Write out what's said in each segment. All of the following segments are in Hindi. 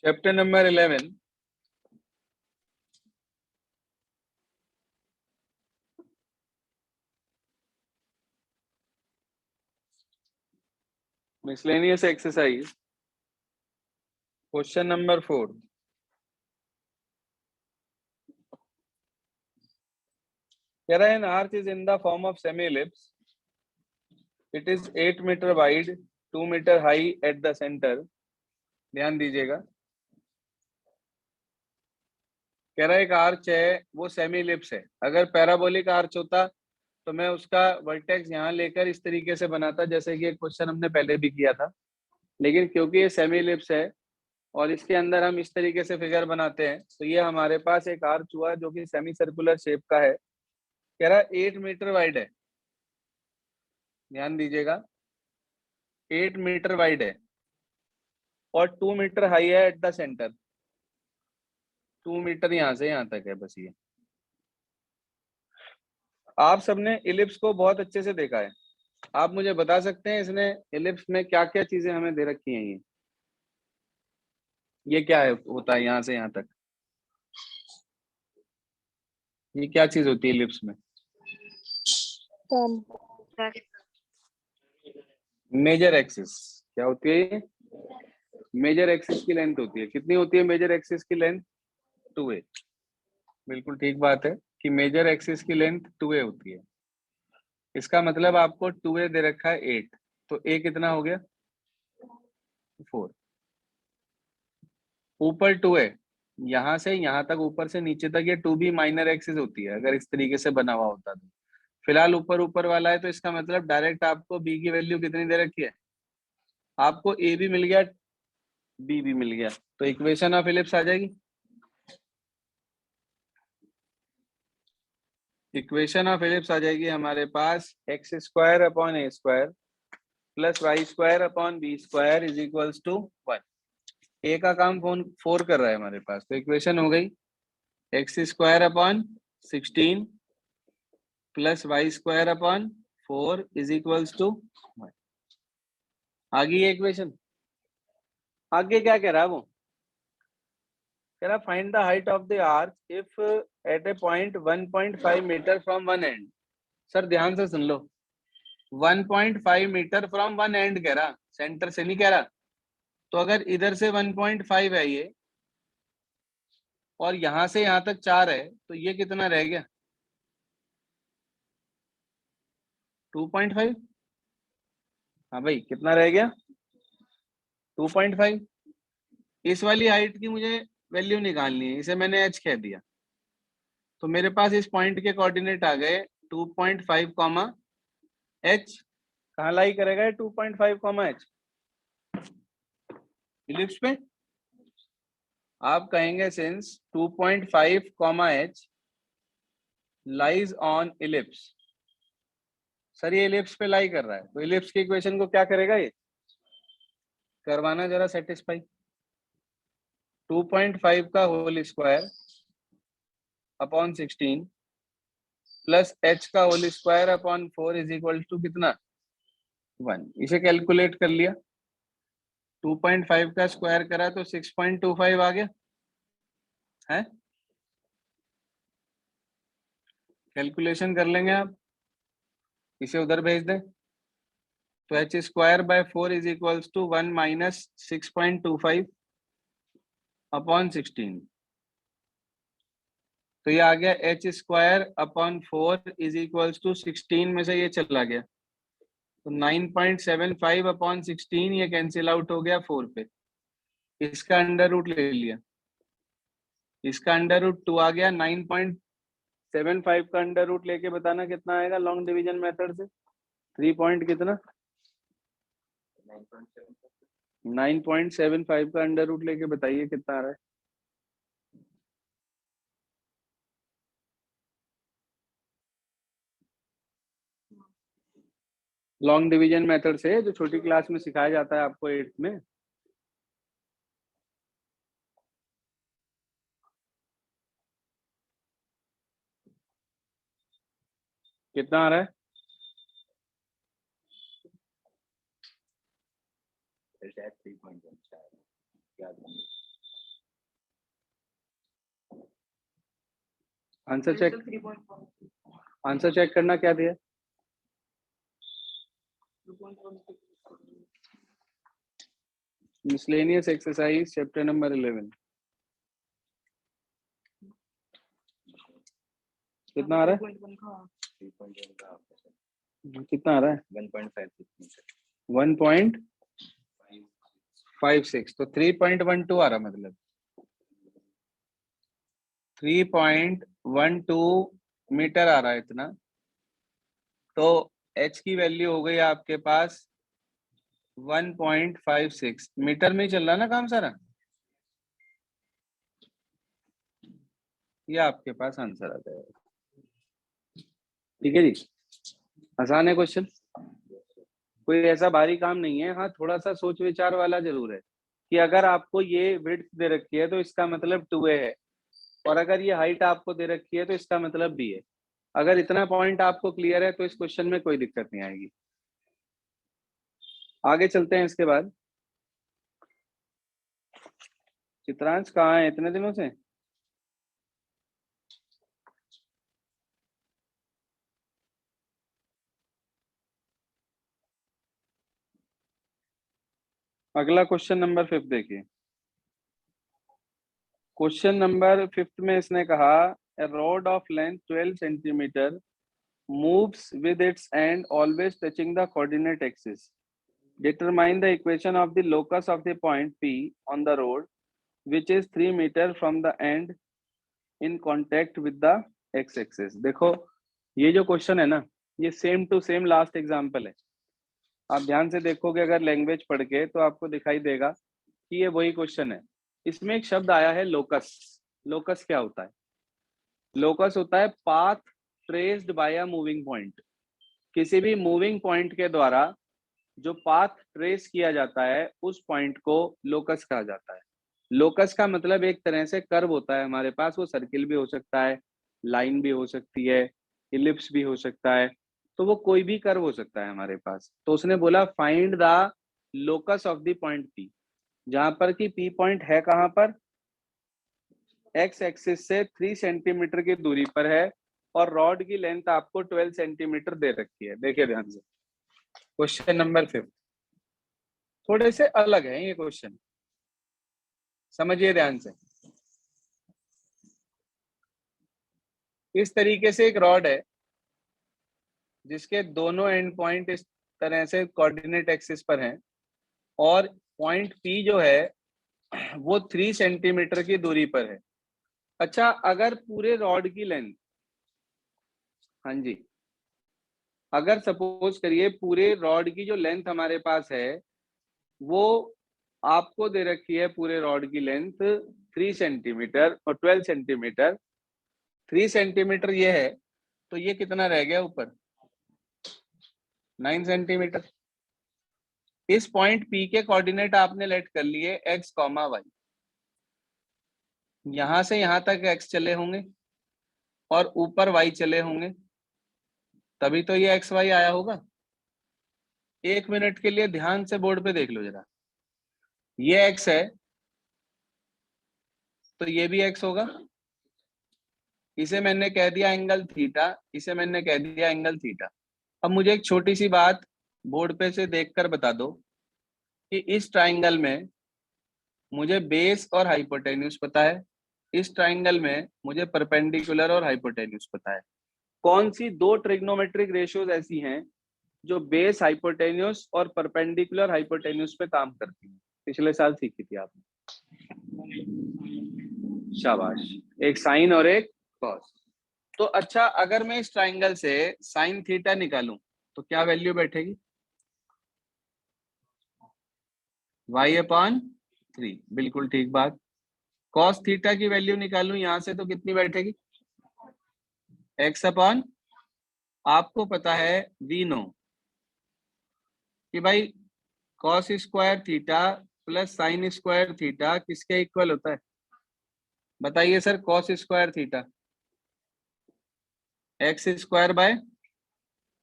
Chapter number 11 miscellaneous exercise question number 4 कह रहा है an arch is in the form of semi ellipse. It is 8 meter wide, 2 meter high at the center. ध्यान दीजिएगा, कह रहा है एक आर्च है वो सेमी इलिप्स है। अगर पैराबोलिक आर्च होता तो मैं उसका वर्टेक्स यहाँ लेकर इस तरीके से बनाता जैसे कि एक क्वेश्चन हमने पहले भी किया था, लेकिन क्योंकि ये सेमी इलिप्स है और इसके अंदर हम इस तरीके से फिगर बनाते हैं तो ये हमारे पास एक आर्च हुआ जो कि सेमी सर्कुलर शेप का है। कह रहा है 8 मीटर वाइड है, ध्यान दीजिएगा 8 मीटर वाइड है और 2 मीटर हाई है एट द सेंटर। 2 मीटर यहाँ से यहाँ तक है बस। ये आप सबने इलिप्स को बहुत अच्छे से देखा है, आप मुझे बता सकते हैं इसने इलिप्स में क्या क्या चीजें हमें दे रखी हैं? ये क्या है होता है यहाँ से यहाँ तक? ये क्या चीज होती है इलिप्स में? Major axis. क्या होती है? मेजर एक्सिस की लेंथ होती है। कितनी होती है मेजर एक्सिस की लेंथ? 2a। बिल्कुल ठीक बात है कि मेजर एक्सिस की लेंथ 2a होती है। इसका मतलब आपको 2a दे रखा है 8, तो a कितना हो गया? 4। ऊपर 2a, यहाँ से यहाँ तक ऊपर से नीचे तक ये 2b माइनर एक्सिस होती है अगर इस तरीके से बना हुआ होता तो। फिलहाल ऊपर ऊपर वाला है तो इसका मतलब डायरेक्ट आपको b की वैल्यू कितनी दे रखी है? आपको a भी मिल गया, b भी मिल गया, तो इक्वेशन ऑफ इलिप्स आ जाएगी। इक्वेशन ऑफ इलिप्स आ जाएगी हमारे पास x square upon a square plus y square upon b square is equals to 1। A का काम 4 कर रहा है हमारे पास, तो इक्वेशन हो गई x square upon 16 plus y square upon 4 is equals to 1। आ गई ये इक्वेशन। आगे क्या कह रहा है वो? कह रहा find the height of the arch if at a point 1.5 metre from one end. Sir ध्यान से सुन लो, 1.5 मीटर फ्रॉम वन एंड कह रहा, सेंटर से नहीं कह रहा। तो अगर इधर से 1.5 है ये और यहां से यहां तक 4 है तो ये कितना रह गया? 2.5। हाँ भाई कितना रह गया? 2.5। इस वाली हाइट की मुझे वैल्यू निकालनी है, इसे मैंने h कह दिया, तो मेरे पास इस पॉइंट के कोऑर्डिनेट आ गए 2.5 कॉमा h। कहाँ लाई करेगा 2.5 कॉमा h? इलिप्स पे। आप कहेंगे since 2.5 comma h lies on ellipse. Sir ये इलिप्स पे लाई कर रहा है तो इलिप्स की इक्वेशन को क्या करेगा? ये करवाना जरा सेटिस्फाई। 2.5 का whole square upon 16 plus h का whole square upon 4 is equal to कितना? 1। इसे कैलकुलेट कर लिया, 2.5 का स्क्वायर करा तो 6.25 आ गया है। कैलकुलेशन कर लेंगे आप, इसे उधर भेज दें तो h square by 4 is equals to 1 minus 6.25 upon 16। तो ये आ गया h square upon 4 is equals to 16 में से ये चला गया तो 9.75 अपॉन 16, ये कैंसिल आउट हो गया 4 पे। इसका अंडर रूट ले लिया, इसका अंडर रूट 2 आ गया। 9.75 का अंडर रूट लेके बताना कितना आएगा लॉन्ग डिवीजन मेथड से? 3 पॉइंट कितना? 9.75 का अंडर रूट लेके बताइए कितना आ रहा है? लॉन्ग डिवीजन मेथड से जो छोटी क्लास में सिखाया जाता है आपको 8th में। कितना आ रहा है? आंसर चेक, आंसर चेक करना क्या दिया। मिसलेनियस एक्सरसाइज चैप्टर नंबर 11 कितना आ रहा है, कितना आ रहा है 1.56, तो 3.12 आ रहा, मतलब 3.12 मीटर आ रहा है इतना। तो h की वैल्यू हो गई आपके पास 1.56 मीटर में ही चल रहा ना काम सारा। ये आपके पास आंसर आ जाएगा। ठीक है जी, आसान है क्वेश्चन, कोई ऐसा भारी काम नहीं है। हाँ, थोड़ा सा सोच विचार वाला जरूर है कि अगर आपको ये विड्थ दे रखी है तो इसका मतलब 2a है, और अगर ये हाइट आपको दे रखी है तो इसका मतलब b है। अगर इतना पॉइंट आपको क्लियर है तो इस क्वेश्चन में कोई दिक्कत नहीं आएगी। आगे चलते हैं इसके बाद। चित्रांश कहाँ है इतने दिनों से? अगला क्वेश्चन नंबर 5 देखिए। क्वेश्चन नंबर 5 में इसने कहा a rod of length 12 centimeter moves with its end always touching the coordinate axis. Determine the equation of the locus of the point P on the rod which is 3 meter from the end in contact with the x axis. देखो ये जो क्वेश्चन है ना, ये same to same last example है। आप ध्यान से देखोगे अगर लैंग्वेज पढ़ के तो आपको दिखाई देगा कि ये वही क्वेश्चन है। इसमें एक शब्द आया है लोकस। लोकस क्या होता है? लोकस होता है path traced by a moving point. किसी भी मूविंग पॉइंट के द्वारा जो पाथ ट्रेस किया जाता है उस पॉइंट को लोकस कहा जाता है। लोकस का मतलब एक तरह से कर्व होता है हमारे पास, वो सर्किल भी हो सकता है, लाइन भी हो सकती है, इलिप्स भी हो सकता है, तो वो कोई भी कर्व हो सकता है हमारे पास। तो उसने बोला find the locus of the point P, जहां पर कि पी पॉइंट है कहां पर, एक्स एक्सिस से 3 सेंटीमीटर की दूरी पर है, और रॉड की लेंथ आपको 12 सेंटीमीटर दे रखी है। देखिए ध्यान से, क्वेश्चन नंबर 5 थोड़े से अलग है ये क्वेश्चन, समझिए ध्यान से। इस तरीके से एक रॉड है जिसके दोनों एंड पॉइंट इस तरह से कोऑर्डिनेट एक्सिस पर हैं, और पॉइंट पी जो है वो 3 सेंटीमीटर की दूरी पर है। अच्छा, अगर पूरे रॉड की लेंथ, हाँ जी, अगर सपोज करिए पूरे रॉड की जो लेंथ हमारे पास है वो आपको दे रखी है, पूरे रॉड की लेंथ 3 सेंटीमीटर और 12 सेंटीमीटर, 3 सेंटीमीटर ये है, तो ये कितना रह गया ऊपर, 9 सेंटीमीटर। इस पॉइंट पी के कोऑर्डिनेट आपने लेट कर लिए एक्स कॉमा वाई, यहां से यहां तक एक्स चले होंगे और ऊपर वाई चले होंगे, तभी तो ये एक्स वाई आया होगा। एक मिनट के लिए ध्यान से बोर्ड पे देख लो जरा, ये एक्स है तो ये भी एक्स होगा, इसे मैंने कह दिया एंगल थीटा, इसे मैंने कह दिया एंगल थीटा। अब मुझे एक छोटी सी बात बोर्ड पे से देखकर बता दो कि इस ट्राइंगल में मुझे बेस और हाइपोटेन्यूज पता है, इस ट्राइंगल में मुझे परपेंडिकुलर और हाइपोटेन्यूज पता है। कौन सी दो ट्रिग्नोमेट्रिक रेशियोज ऐसी हैं जो बेस हाइपोटेन्यूज और परपेंडिकुलर हाइपोटेन्यूज पे काम करती हैं? पिछले साल सीखी थी आपने, शाबाश। एक साइन और एक कॉस। तो अच्छा, अगर मैं इस ट्राइंगल से साइन थीटा निकालूं तो क्या वैल्यू बैठेगी? y/3, बिल्कुल ठीक बात। कॉस थीटा की वैल्यू निकालूं यहां से तो कितनी बैठेगी? x/, आपको पता है वी नो कि भाई cos square theta plus sine square theta किसके इक्वल होता है? बताइए sir, cos square theta x square by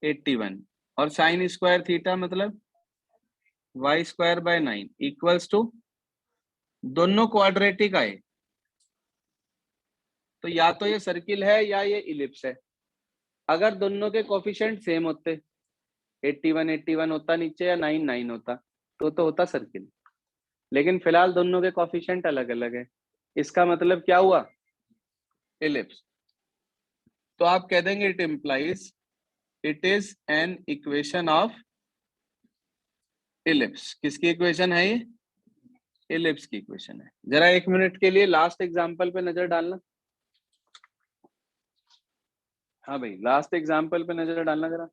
81, और साइन स्क्वायर थीटा मतलब y square by 9 equals to, दोनों क्वाड्रेटिक आए तो या तो ये सर्किल है या ये इलिप्स है। अगर दोनों के कोफिशिएंट सेम होते, 81 होता नीचे या 9 होता, तो होता सर्किल। लेकिन फिलहाल दोनों के कोफिशिएंट अलग अलग है, इसका मतलब क्या हुआ, इलिप्स। तो आप कह देंगे it implies it is an equation of ellipse. किसकी इक्वेशन है ये, इलिप्स की इक्वेशन है। जरा 1 मिनट के लिए लास्ट एग्जांपल पे नजर डालना। हाँ भाई, लास्ट एग्जांपल पे नजर डालना जरा।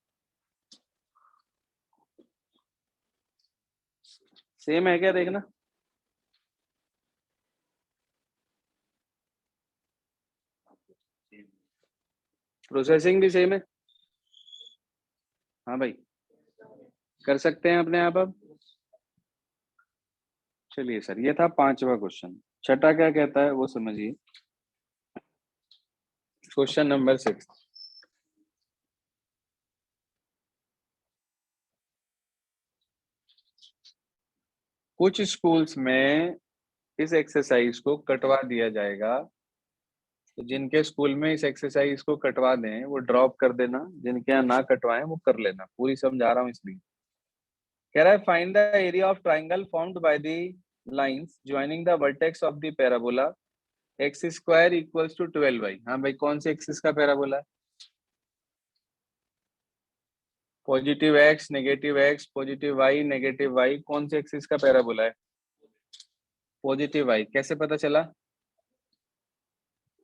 सेम है क्या, देखना। प्रोसेसिंग भी सेम है। हाँ भाई, कर सकते हैं अपने आप अब। चलिए सर, ये था 5वां क्वेश्चन। छठा क्या कहता है वो समझिए। Question number 6। कुछ स्कूल्स में इस एक्सरसाइज को कटवा दिया जाएगा, तो जिनके स्कूल में इस एक्सरसाइज को कटवा दें वो ड्रॉप कर देना, जिनके यहाँ ना कटवाएं वो कर लेना। पूरी समझा रहा हूँ इसलिए। कह रहा है find the area of triangle formed by the lines joining the vertex of the parabola x square equals to 12y। हाँ भाई, कौन से एक्सिस का पैराबोला है, positive x negative x positive y negative y, कौन से एक्सिस का पैराबोला है, पॉजिटिव वाई। कैसे पता चला,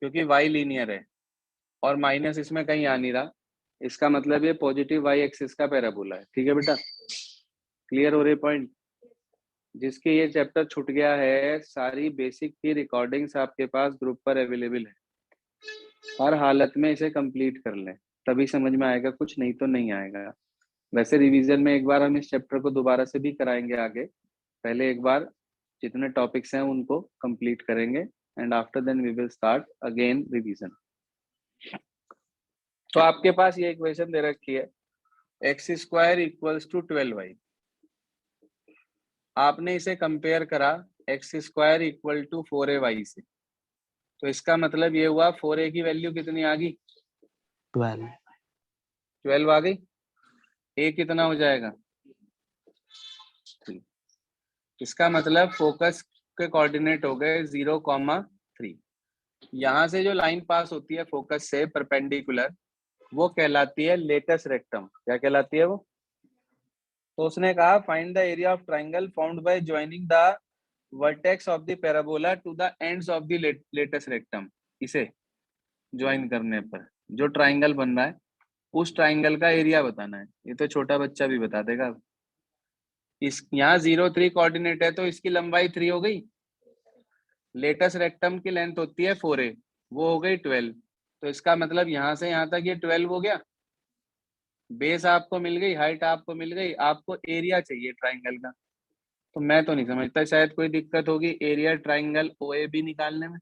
क्योंकि वाई लीनियर है और माइनस इसमें कहीं आ नहीं रहा, इसका मतलब ये पॉजिटिव वाई एक्सिस का पैराबोला है। ठीक है बेटा, क्लियर हो रहे पॉइंट। जिसके ये चैप्टर छूट गया है, सारी बेसिक की रिकॉर्डिंग्स आपके पास ग्रुप पर अवेलेबल है, हर हालत में इसे कंप्लीट कर लें, तभी समझ में आएगा, कुछ नहीं तो नहीं आएगा। वैसे रिवीजन में एक बार हम इस चैप्टर को दोबारा से भी कराएंगे आगे, पहले एक बार जितने टॉपिक्स हैं उनको कंप्लीट करेंगे and after then we will start again revision. तो आपके पास ये इक्वेशन दे रखी है, x square equals to 12y। आपने इसे कंपेयर करा x square equal to 4ay से, तो इसका मतलब ये हुआ 4a की वैल्यू कितनी आ गई, 12 आ गई। a कितना हो जाएगा, 3। इसका मतलब फोकस के कोऑर्डिनेट हो गए 0,3। यहाँ से जो लाइन पास होती है फोकस से परपेंडिकुलर, वो कहलाती है लेटस रेक्टम। क्या कहलाती है वो, तो उसने कहा find the area of triangle found by joining the vertex of the parabola to the ends of the latus rectum. इसे ज्वाइन करने पर जो ट्राइंगल बन रहा है, उस ट्राइंगल का एरिया बताना है। ये तो छोटा बच्चा भी बता देगा। इस यहाँ 0,3 कोऑर्डिनेट है, तो इसकी लंबाई 3 हो गई। लेटस रेक्टम की लेंथ होती है 4a, वो हो गई 12। तो इसका मतलब यहाँ से यहाँ तक ये 12 हो गया। बेस आपको मिल गई, हाइट आपको मिल गई, आपको एरिया चाहिए ट्राइंगल का। तो मैं तो नहीं समझता शायद कोई दिक्कत होगी एरिया ट्राइंगल OAB निकालने में।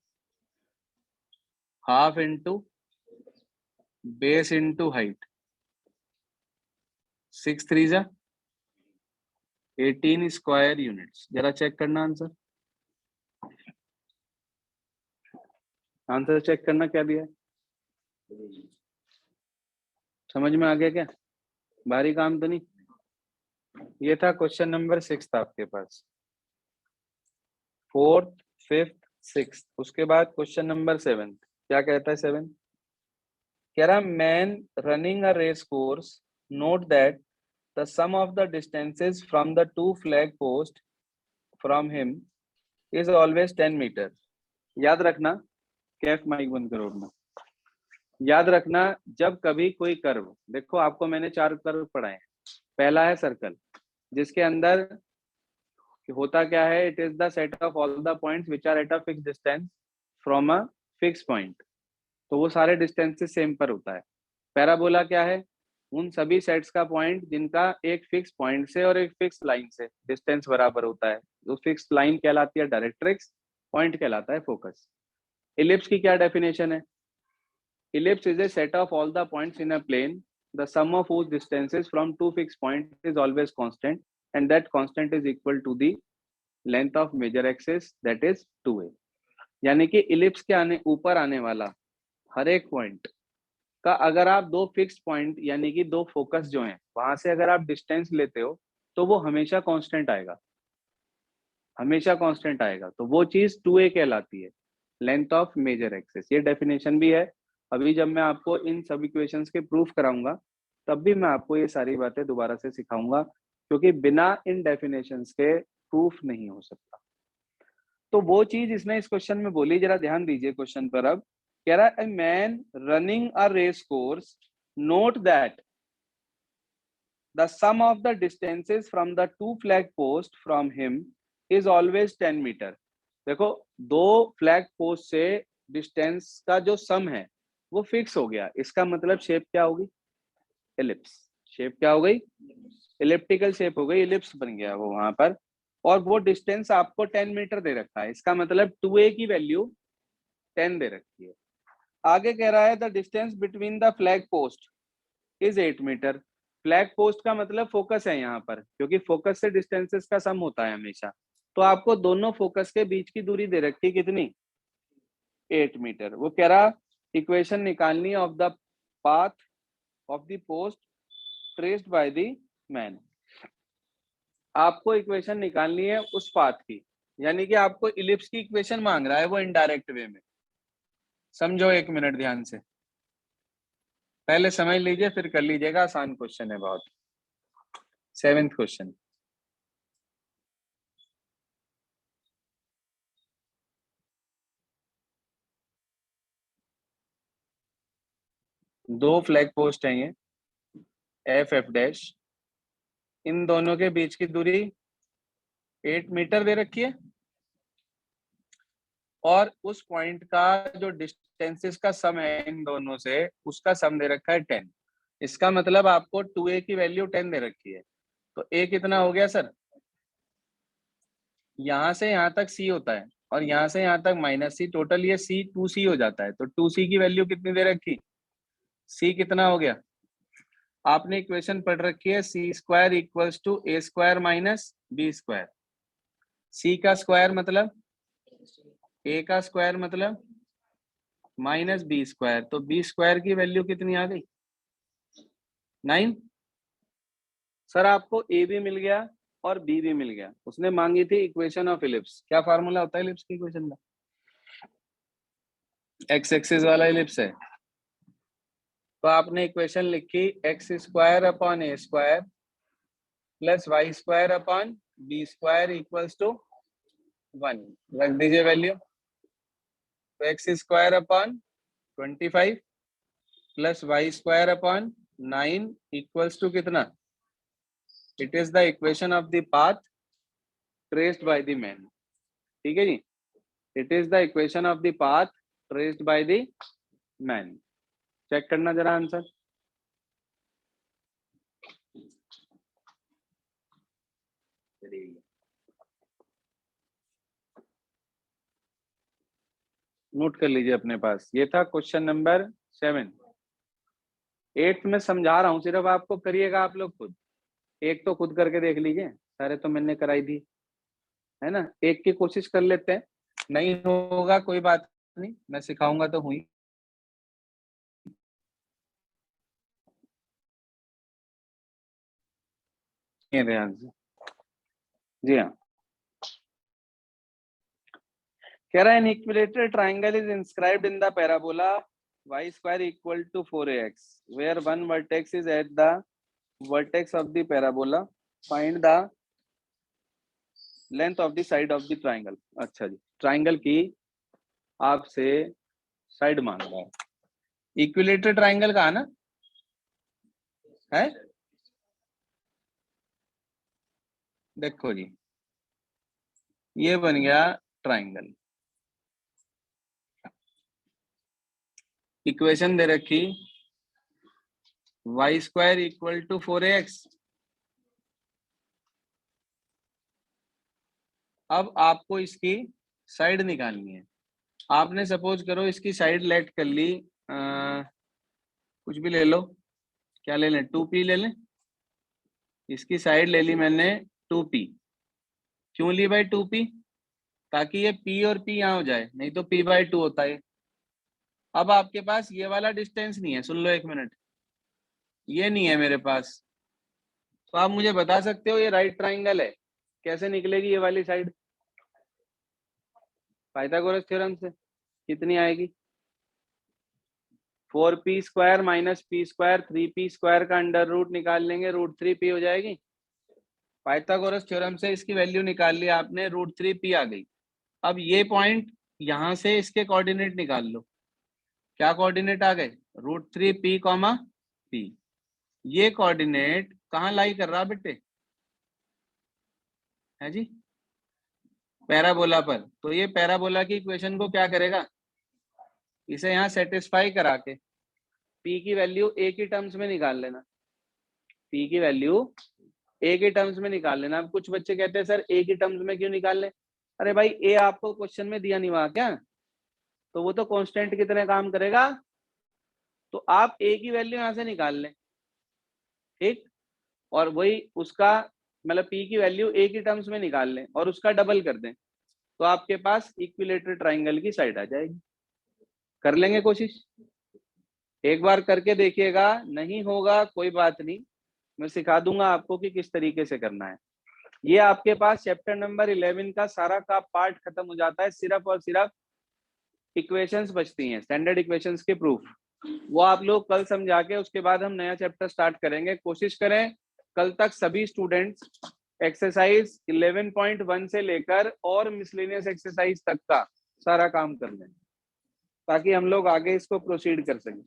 Half into base into height, 6 3 जा 18 स्क्वायर यूनिट्स। जरा चेक करना आंसर, आंसर चेक करना क्या दिया है, समझ में आ गया क्या, भारी काम तो नहीं। ये था क्वेश्चन नंबर 6 आपके पास, 4th 5th 6th। उसके बाद क्वेश्चन नंबर 7। क्या कहता है 7, कह रहा man running a race course note that the sum of the distances from the 2 flag post from him is always 10 metre. याद रखना, कैफ माइक बंद करो अपना। याद रखना, जब कभी कोई कर्व, देखो आपको मैंने 4 कर्व पढ़ाए। पहला है सर्कल, जिसके अंदर होता क्या है, it is the set of all the points which are at a fix distance from a fix point. तो वो सारे डिस्टेंसेस सेम पर होता है। पैराबोला क्या है, उन सभी सेट्स का पॉइंट जिनका एक फिक्स पॉइंट से और एक फिक्स लाइन से डिस्टेंस बराबर होता है। तो फिक्स लाइन कहलाती है डायरेक्ट्रिक्स, पॉइंट कहलाता है फोकस। इलिप्स की क्या डेफिनेशन है, ellipse is a set of all the points in a plane, the sum of whose distances from two fixed points is always constant, and that constant is equal to the length of major axis, that is 2a। यानी कि इलिप्स के ऊपर आने वाला हर एक पॉइंट का अगर आप दो फिक्स पॉइंट यानी कि दो फोकस जो हैं वहां से अगर आप डिस्टेंस लेते हो तो वो हमेशा कांस्टेंट आएगा, हमेशा कांस्टेंट आएगा। तो वो चीज 2a कहलाती है, लेंथ ऑफ मेजर एक्सिस। ये डेफिनेशन भी है। अभी जब मैं आपको इन सब इक्वेशंस के प्रूफ कराऊंगा तब भी मैं आपको ये सारी बातें दोबारा से सिखाऊंगा, क्योंकि बिना इन डेफिनेशंस के प्रूफ नहीं हो सकता। तो वो चीज इसने इस क्वेश्चन में बोली, जरा ध्यान दीजिए क्वेश्चन पर। अब कह रहा है a man running a race course note that the sum of the distances from the two flag post from him is always 10 metre. देखो दो फ्लैग पोस्ट से डिस्टेंस का जो सम है वो फिक्स हो गया। इसका मतलब शेप क्या होगी? एलिप्स। शेप क्या हो गई? इलिप्टिकल शेप हो गई, इलिप्स बन गया वो वहां पर। और वो डिस्टेंस आपको 10 मीटर दे रखा है, इसका मतलब 2a की वैल्यू 10 दे रखी है। आगे कह रहा है the distance between the flag post is 8 metre. Flag post का मतलब फोकस है यहाँ पर, क्योंकि फोकस से डिस्टेंसेस का सम होता है हमेशा। तो आपको दोनों फोकस के बीच की दूरी दे रखी कितनी? 8 मीटर। वो कह रहा इक्वेशन निकालनी of the path of the post traced by the man. आपको इक्वेशन निकालनी है उस पाथ की, यानी कि आपको इलिप्स की इक्वेशन मांग रहा है वो इनडायरेक्ट वे में। समझो, एक मिनट ध्यान से, पहले समझ लीजिए फिर कर लीजिएगा, आसान क्वेश्चन है बहुत। 7th question. दो फ्लैग पोस्ट है ये, एफ एफ डैश। इन दोनों के बीच की दूरी 8 मीटर दे रखी है, और उस पॉइंट का जो डिस्टेंसेस का सम है इन दोनों से उसका सम दे रखा है 10। इसका मतलब आपको 2a की वैल्यू 10 दे रखी है। तो a कितना हो गया सर? यहां से यहां तक c होता है और यहां से यहां तक -c, टोटल ये c 2c हो जाता है। तो 2c की वैल्यू कितनी दे रखी? c कितना हो गया? आपने इक्वेशन पढ़ रखी है C square equals to A square minus B square. C का स्क्वायर मतलब ए का स्क्वायर मतलब माइनस बी स्क्वायर। तो बी स्क्वायर की वैल्यू कितनी आ गई? 9। सर आपको ए भी मिल गया और बी भी मिल गया। उसने मांगी थी इक्वेशन ऑफ इलिप्स। क्या फार्मूला होता है इलिप्स की इक्वेशन का? एक्स एक्सिस वाला इलिप्स है। तो आपने इक्वेशन लिखी x square upon a square plus y square upon b square equals to 1। रख दीजिए वैल्यू। तो x square upon 25 plus y square upon 9 equals to कितना? It is the equation of the path traced by the man. ठीक है जी, it is the equation of the path traced by the man. Check करना जरा आंसर। नोट कर लीजिए अपने पास। ये था क्वेश्चन नंबर 7। 8th में समझा रहा हूँ, सिर्फ आपको करिएगा आप लोग खुद। एक तो खुद करके देख लीजिए, सारे तो मैंने कराई दी है ना। एक की कोशिश कर लेते हैं, नहीं होगा कोई बात नहीं, मैं सिखाऊंगा तो हुई। ध्यान से, जी हाँ। कह रहा है an equilateral triangle is inscribed in the parabola y square equal to 4ax where one vertex is at the vertex of the parabola, find the length of the side of the triangle। अच्छा जी, ट्राइंगल की आपसे साइड मांग रहा है। इक्विलेटरल ट्राइंगल का ना है, देखो जी ये बन गया ट्राइंगल। इक्वेशन दे रखी y square equal to 4ax। अब आपको इसकी साइड निकालनी है। आपने सपोज करो इसकी साइड लेट कर ली, कुछ भी ले लो। क्या ले लें? 2p ले लें। इसकी साइड ले ली मैंने 2p। क्यों ली भाई 2p? ताकि ये p और p यहाँ हो जाए, नहीं तो p/2 होता है। अब आपके पास ये वाला डिस्टेंस नहीं है, सुन लो 1 मिनट, ये नहीं है मेरे पास, तो आप मुझे बता सकते हो ये राइट ट्राइंगल है, कैसे निकलेगी ये वाली साइड? पाइथागोरस थ्योरम से कितनी आएगी? 4p² माइनस p², 3p² का अंडर रूट निकाल लेंगे, √3p हो जाएगी। पाइथागोरस थ्योरम से इसकी वैल्यू निकाल ली आपने, √3p आ गई। अब ये पॉइंट यहां से इसके कोऑर्डिनेट निकाल लो, क्या कोऑर्डिनेट आ गए? √3p, p। ये कोऑर्डिनेट कहाँ लाई कर रहा बेटे? है जी, पैराबोला पर। तो ये पैराबोला की इक्वेशन को क्या करेगा? इसे यहाँ सेटिस्फाई करा के p की वैल्यू a की टर्म्स में निकाल लेना, p की वैल्यू a के टर्म्स में निकाल लेना। अब कुछ बच्चे कहते हैं सर a की टर्म्स में क्यों निकाल लें? अरे भाई a आपको क्वेश्चन में दिया नहीं हुआ क्या? तो वो तो कांस्टेंट की तरह काम करेगा, तो आप a की वैल्यू यहाँ से निकाल लें, ठीक, और वही उसका मतलब p की वैल्यू a की टर्म्स में निकाल लें और उसका डबल कर दें, तो आपके पास इक्विलेटरल ट्राइंगल की साइड आ जाएगी। कर लेंगे कोशिश, एक बार करके देखिएगा, नहीं होगा कोई बात नहीं, मैं सिखा दूंगा आपको कि किस तरीके से करना है। ये आपके पास चैप्टर नंबर 11 का सारा का पार्ट खत्म हो जाता है, सिर्फ और सिर्फ इक्वेशंस बचती हैं, स्टैंडर्ड इक्वेशंस के प्रूफ, वो आप लोग कल समझा के उसके बाद हम नया चैप्टर स्टार्ट करेंगे। कोशिश करें कल तक सभी स्टूडेंट्स एक्सरसाइज 11.1 से लेकर और मिसलेनियस एक्सरसाइज तक का सारा काम कर लें, ताकि हम लोग आगे इसको प्रोसीड कर सकें।